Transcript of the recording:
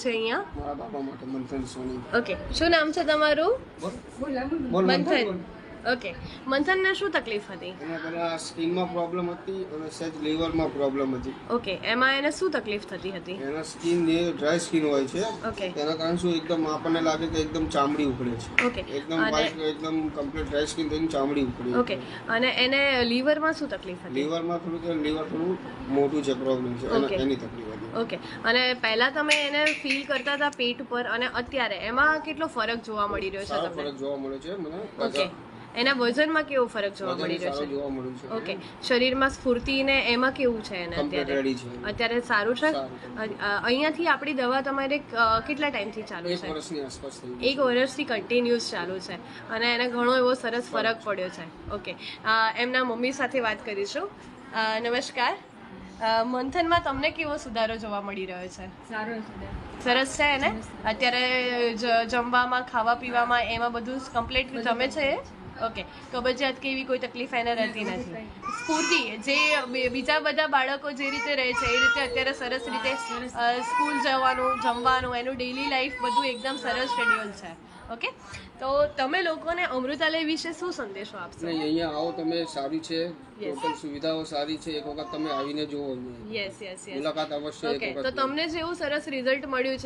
છે અહીંયા મારા બાપા માટે મંથન સોની. ઓકે, શું નામ છે તમારું? બોલ મંથન. ઓકે, મંથનને શું તકલીફ હતી? એના પહેલા સ્કિનમાં પ્રોબ્લેમ હતી અને સહેજ લીવરમાં પ્રોબ્લેમ હતી. ઓકે, એમાં એને શું તકલીફ થતી હતી? એના સ્કિન ડ્રાય સ્કિન હોય છે. ઓકે. એના કારણે શું એકદમ આપણને લાગે કે એકદમ ચામડી ઉકળે છે. ઓકે. એકદમ વ્હાઈટ, એકદમ કમ્પ્લીટ ડ્રાય સ્કિન થઈને ચામડી ઉકળે. ઓકે, અને એને લીવરમાં શું તકલીફ હતી? લીવરમાં લીવર થોડું મોટું છે, પ્રોબ્લેમ છે એની તકલીફ હતી. ઓકે, અને પહેલા તમે એને ફીલ કરતા હતા પેટ ઉપર અને અત્યારે એમાં કેટલો ફરક જોવા મળી રહ્યો છે સારો તમને? ફરક જોવા મળે છે મને. ઓકે, એના વજનમાં કેવો ફરક જોવા મળી રહ્યો છે? જોવા મળ્યું છે. ઓકે, શરીરમાં સ્ફૂર્તિ ને એમાં કેવું છે એને કમ્પ્લીટ અત્યારે? રેડી છે. અત્યારે સારું છે? સારું. અહીંયાથી આપણી દવા તમારે કેટલા ટાઈમથી ચાલુ એક છે? વર્ષની આસપાસ થઈ ગયું. એક વર્ષથી કન્ટિન્યુઅસ ચાલુ છે અને એને ઘણો એવો સરસ ફરક પડ્યો છે. ઓકે, એમના મમ્મી સાથે વાત કરીશું. નમસ્કાર. મંથનમાં તમને કેવો સુધારો જોવા મળી રહ્યો છે? સરસ છે એને અત્યારે જમવામાં, ખાવા પીવામાં, એમાં બધું કમ્પ્લીટ જમે છે એ? ઓકે, કબજિયાત કે એવી કોઈ તકલીફ એને રહેતી નથી. સ્ફૂર્તિ, જે બીજા બધા બાળકો જે રીતે રહે છે એ રીતે અત્યારે સરસ રીતે સ્કૂલ જવાનું, જમવાનું, એનું ડેઈલી લાઈફ બધું એકદમ સરસ શેડ્યુલ છે. ઓકે, તો તમે લોકોને અમૃતાલય વિશે શું સંદેશો આપશો? નહીં, અહીંયા આવો તમે, સારી છે, ટોટલ સુવિધાઓ સારી છે. એક વખત તમે આવીને જુઓ. Yes yes yes. મુલાકાત અવશ્ય એક ઓકે, વખત તો તમને જેવું સરસ રિઝલ્ટ મળ્યું છે